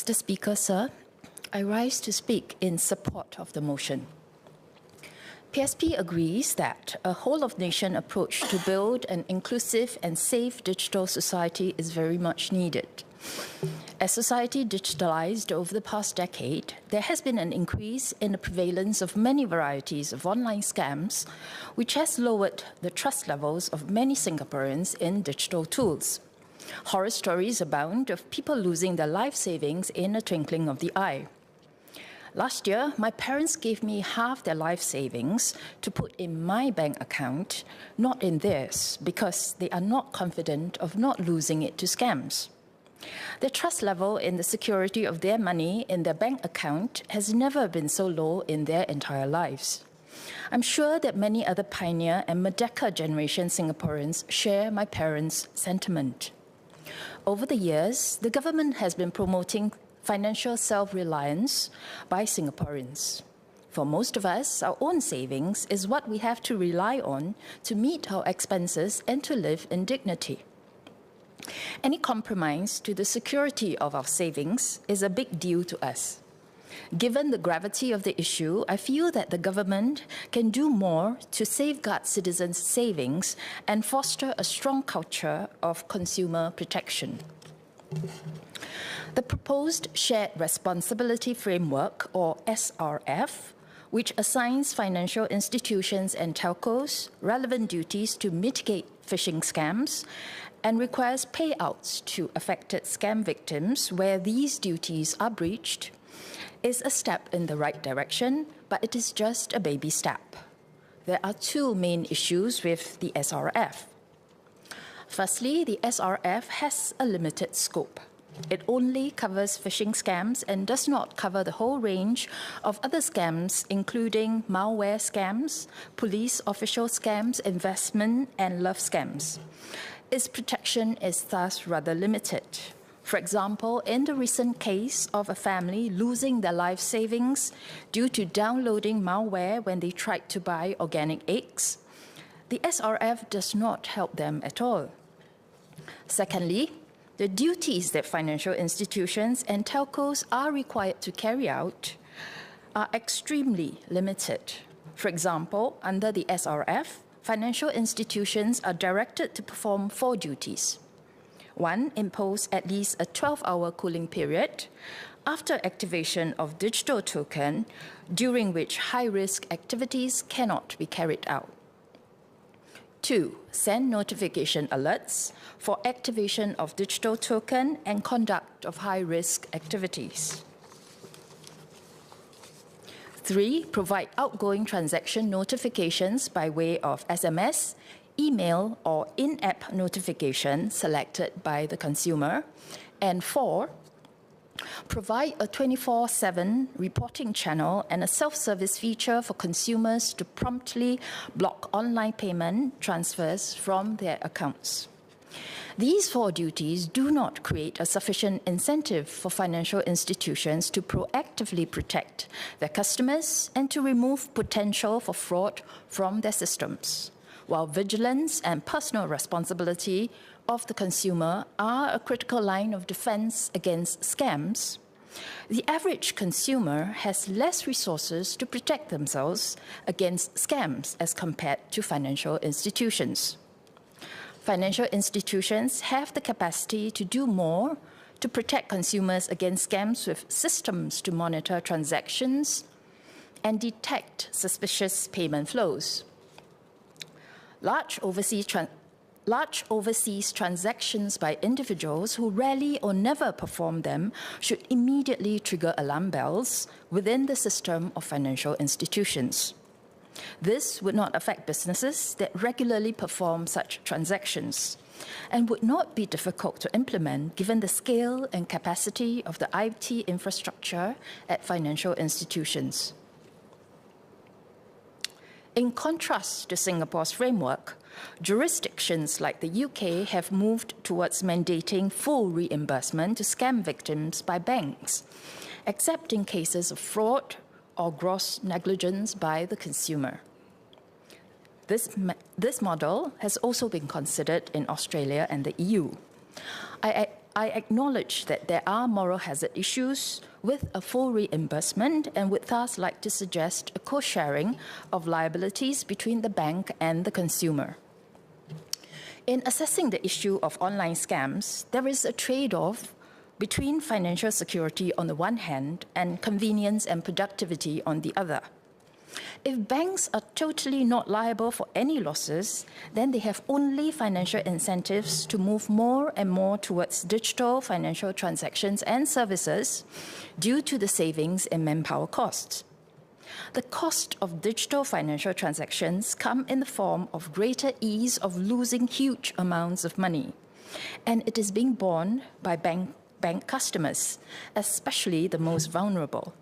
Mr. Speaker, sir, I rise to speak in support of the motion. PSP agrees that a whole-of-nation approach to build an inclusive and safe digital society is very much needed. As society digitalized over the past decade, there has been an increase in the prevalence of many varieties of online scams, which has lowered the trust levels of many Singaporeans in digital tools. Horror stories abound of people losing their life savings in a twinkling of the eye. Last year, my parents gave me half their life savings to put in my bank account, not in theirs, because they are not confident of not losing it to scams. Their trust level in the security of their money in their bank account has never been so low in their entire lives. I'm sure that many other pioneer and Merdeka generation Singaporeans share my parents' sentiment. Over the years, the government has been promoting financial self-reliance by Singaporeans. For most of us, our own savings is what we have to rely on to meet our expenses and to live in dignity. Any compromise to the security of our savings is a big deal to us. Given the gravity of the issue, I feel that the government can do more to safeguard citizens' savings and foster a strong culture of consumer protection. The proposed Shared Responsibility Framework, or SRF, which assigns financial institutions and telcos relevant duties to mitigate phishing scams and requires payouts to affected scam victims where these duties are breached, is a step in the right direction, but it is just a baby step. There are two main issues with the SRF. Firstly, the SRF has a limited scope. It only covers phishing scams and does not cover the whole range of other scams, including malware scams, police official scams, investment and love scams. Its protection is thus rather limited. For example, in the recent case of a family losing their life savings due to downloading malware when they tried to buy organic eggs, the SRF does not help them at all. Secondly, the duties that financial institutions and telcos are required to carry out are extremely limited. For example, under the SRF, financial institutions are directed to perform 4 duties. 1, impose at least a 12-hour cooling period after activation of digital token, during which high-risk activities cannot be carried out. 2, send notification alerts for activation of digital token and conduct of high-risk activities. 3, provide outgoing transaction notifications by way of SMS, email, or in-app notification selected by the consumer. And 4, provide a 24/7 reporting channel and a self-service feature for consumers to promptly block online payment transfers from their accounts. These 4 duties do not create a sufficient incentive for financial institutions to proactively protect their customers and to remove potential for fraud from their systems. While vigilance and personal responsibility of the consumer are a critical line of defense against scams, the average consumer has less resources to protect themselves against scams as compared to financial institutions. Financial institutions have the capacity to do more to protect consumers against scams with systems to monitor transactions and detect suspicious payment flows. Large overseas transactions by individuals who rarely or never perform them should immediately trigger alarm bells within the system of financial institutions. This would not affect businesses that regularly perform such transactions and would not be difficult to implement given the scale and capacity of the IT infrastructure at financial institutions. In contrast to Singapore's framework, jurisdictions like the UK have moved towards mandating full reimbursement to scam victims by banks, except in cases of fraud or gross negligence by the consumer. This model has also been considered in Australia and the EU. I acknowledge that there are moral hazard issues with a full reimbursement and would thus like to suggest a co-sharing of liabilities between the bank and the consumer. In assessing the issue of online scams, there is a trade-off between financial security on the one hand and convenience and productivity on the other. If banks are totally not liable for any losses, then they have only financial incentives to move more and more towards digital financial transactions and services due to the savings in manpower costs. The cost of digital financial transactions come in the form of greater ease of losing huge amounts of money, and it is being borne by bank customers, especially the most vulnerable.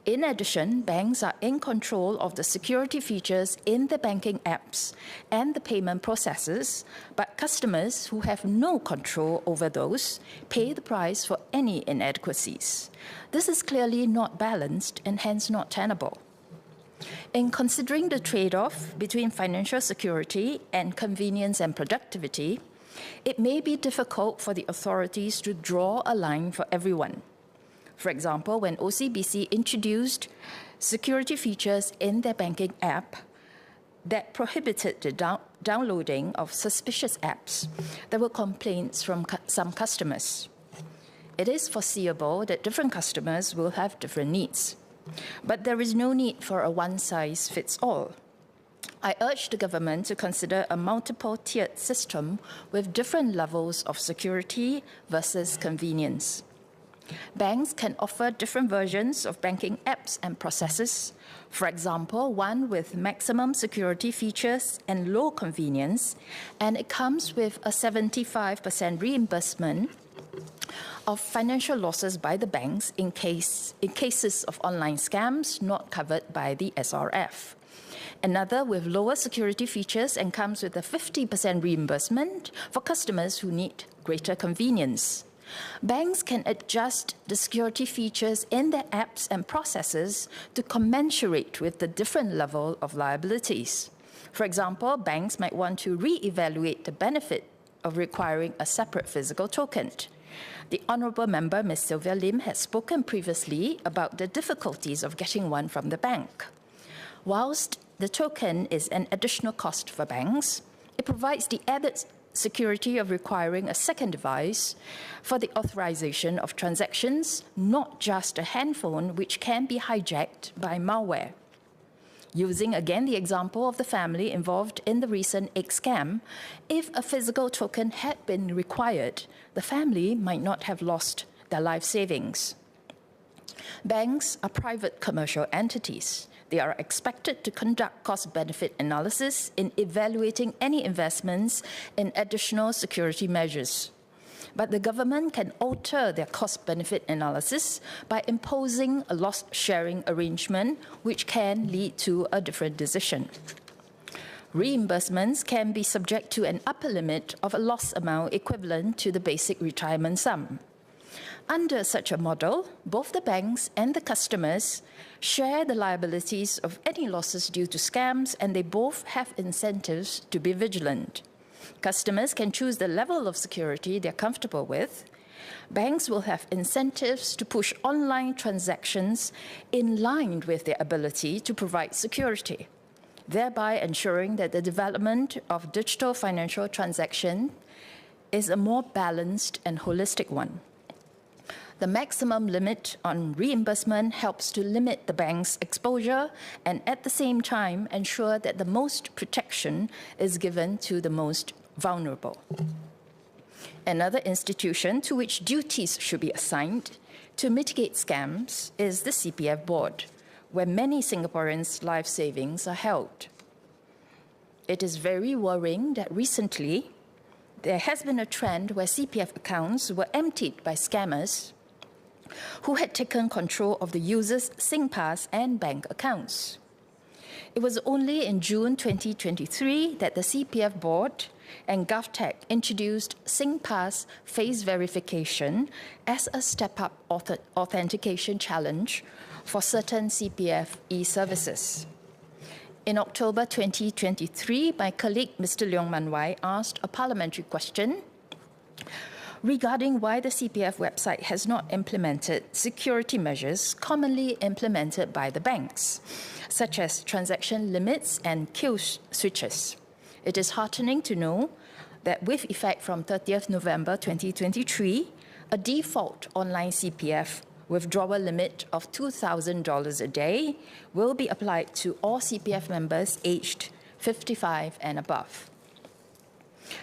In addition, banks are in control of the security features in the banking apps and the payment processes, but customers who have no control over those pay the price for any inadequacies. This is clearly not balanced and hence not tenable. In considering the trade-off between financial security and convenience and productivity, it may be difficult for the authorities to draw a line for everyone. For example, when OCBC introduced security features in their banking app that prohibited the downloading of suspicious apps, there were complaints from some customers. It is foreseeable that different customers will have different needs, but there is no need for a one-size-fits-all. I urge the government to consider a multiple-tiered system with different levels of security versus convenience. Banks can offer different versions of banking apps and processes. For example, one with maximum security features and low convenience, and it comes with a 75% reimbursement of financial losses by the banks in cases of online scams not covered by the SRF. Another with lower security features and comes with a 50% reimbursement for customers who need greater convenience. Banks can adjust the security features in their apps and processes to commensurate with the different level of liabilities. For example, banks might want to re-evaluate the benefit of requiring a separate physical token. The Honourable Member, Ms. Sylvia Lim, has spoken previously about the difficulties of getting one from the bank. Whilst the token is an additional cost for banks, it provides the added security of requiring a second device for the authorization of transactions, not just a handphone which can be hijacked by malware. Using again the example of the family involved in the recent egg scam, if a physical token had been required, the family might not have lost their life savings. Banks are private commercial entities. They are expected to conduct cost-benefit analysis in evaluating any investments in additional security measures. But the government can alter their cost-benefit analysis by imposing a loss-sharing arrangement, which can lead to a different decision. Reimbursements can be subject to an upper limit of a loss amount equivalent to the basic retirement sum. Under such a model, both the banks and the customers share the liabilities of any losses due to scams, and they both have incentives to be vigilant. Customers can choose the level of security they're comfortable with. Banks will have incentives to push online transactions in line with their ability to provide security, thereby ensuring that the development of digital financial transaction is a more balanced and holistic one. The maximum limit on reimbursement helps to limit the bank's exposure and at the same time ensure that the most protection is given to the most vulnerable. Another institution to which duties should be assigned to mitigate scams is the CPF board, where many Singaporeans' life savings are held. It is very worrying that recently there has been a trend where CPF accounts were emptied by scammers who had taken control of the users' SingPass and bank accounts. It was only in June 2023 that the CPF board and GovTech introduced SingPass face verification as a step-up authentication challenge for certain CPF e-services. In October 2023, my colleague Mr. Leong Man Wai asked a parliamentary question regarding why the CPF website has not implemented security measures commonly implemented by the banks, such as transaction limits and kill switches. It is heartening to know that with effect from 30th November 2023, a default online CPF withdrawal limit of $2,000 a day will be applied to all CPF members aged 55 and above.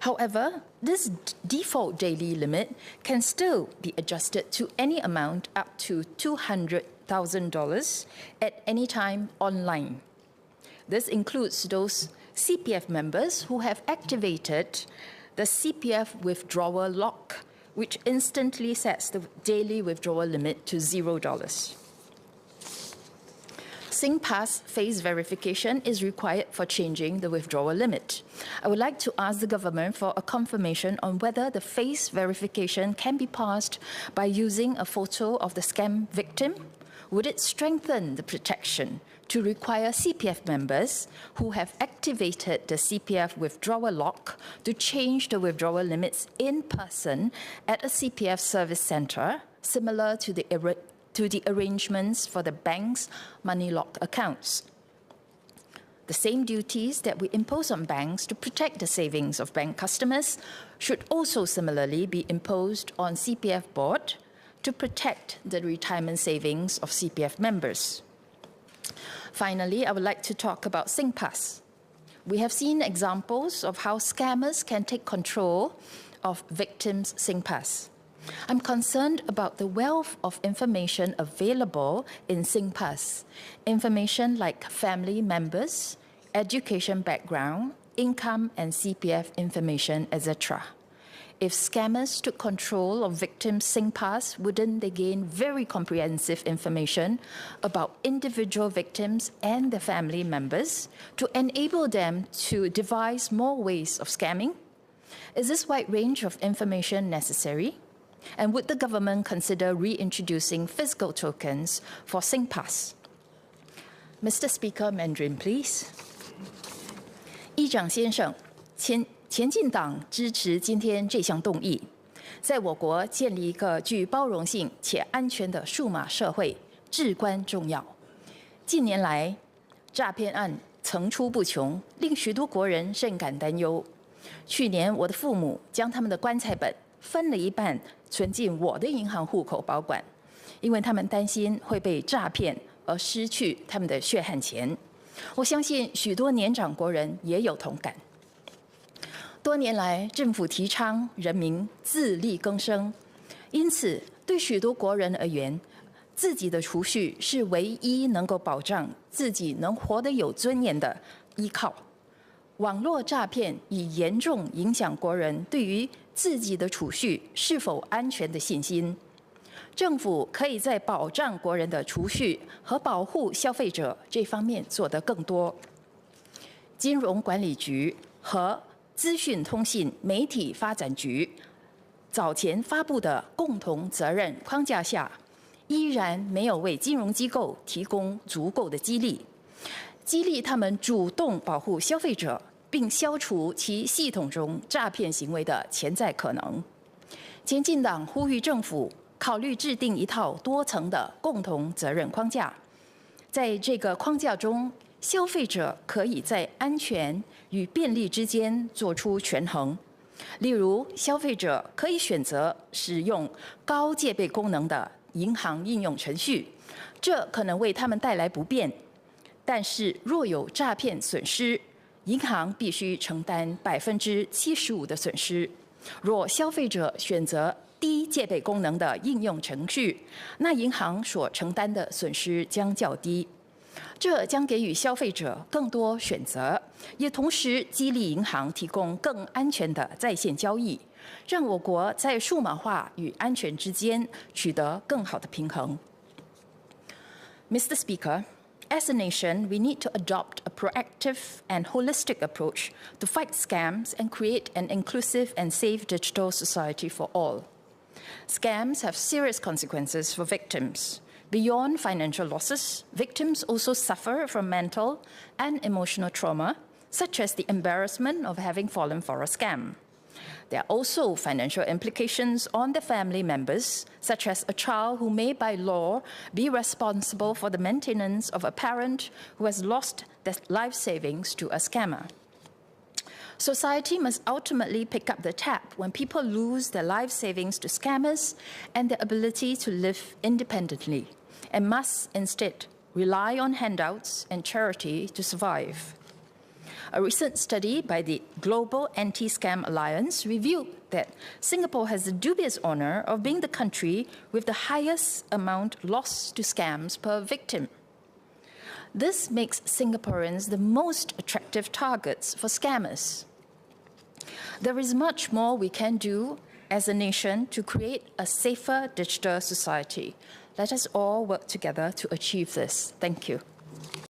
However, this default daily limit can still be adjusted to any amount up to $200,000 at any time online. This includes those CPF members who have activated the CPF withdrawal lock, which instantly sets the daily withdrawal limit to $0. SingPass face verification is required for changing the withdrawal limit. I would like to ask the government for a confirmation on whether the face verification can be passed by using a photo of the scam victim. Would it strengthen the protection to require CPF members who have activated the CPF withdrawal lock to change the withdrawal limits in person at a CPF service center, similar to the arrangements for the bank's money lock accounts? The same duties that we impose on banks to protect the savings of bank customers should also similarly be imposed on CPF board to protect the retirement savings of CPF members. Finally, I would like to talk about SingPass. We have seen examples of how scammers can take control of victims' SingPass. I'm concerned about the wealth of information available in SingPass, information like family members, education background, income and CPF information, etc. If scammers took control of victims' SingPass, wouldn't they gain very comprehensive information about individual victims and their family members to enable them to devise more ways of scamming? Is this wide range of information necessary? And would the government consider reintroducing physical tokens for SingPass? Mr. Speaker, Mandarin, please. 议长先生，前进党支持今天这项动议。在我国建立一个具包容性且安全的数码社会至关重要。近年来，诈骗案层出不穷，令许多国人甚感担忧。去年，我的父母将他们的棺材本分了一半存进我的银行户口保管，因为他们担心会被诈骗而失去他们的血汗钱。我相信许多年长国人也有同感。多年来，政府提倡人民自力更生，因此对许多国人而言，自己的储蓄是唯一能够保障自己能活得有尊严的依靠。网络诈骗已严重影响国人对于自己的储蓄是否安全的信心。政府可以在保障国人的储蓄和保护消费者这方面做得更多。金融管理局和资讯通信媒体发展局早前发布的共同责任框架下，依然没有为金融机构提供足够的激励他们主动保护消费者，并消除其系统中诈骗行为的潜在可能。前进党呼吁政府考虑制定一套多层的共同责任框架，在这个框架中，消费者可以在安全与便利之间做出权衡。例如，消费者可以选择使用高戒备功能的银行应用程序，这可能为他们带来不便。但是，若有诈骗损失，银行必须承担75%的损失。若消费者选择低戒备功能的应用程序，那银行所承担的损失将较低。这将给予消费者更多选择，也同时激励银行提供更安全的在线交易，让我国在数码化与安全之间取得更好的平衡。Mr. Speaker, as a nation, we need to adopt a proactive and holistic approach to fight scams and create an inclusive and safe digital society for all. Scams have serious consequences for victims. Beyond financial losses, victims also suffer from mental and emotional trauma, such as the embarrassment of having fallen for a scam. There are also financial implications on the family members, such as a child who may by law be responsible for the maintenance of a parent who has lost their life savings to a scammer. Society must ultimately pick up the tab when people lose their life savings to scammers and their ability to live independently, and must instead rely on handouts and charity to survive. A recent study by the Global Anti-Scam Alliance revealed that Singapore has the dubious honor of being the country with the highest amount lost to scams per victim. This makes Singaporeans the most attractive targets for scammers. There is much more we can do as a nation to create a safer digital society. Let us all work together to achieve this. Thank you.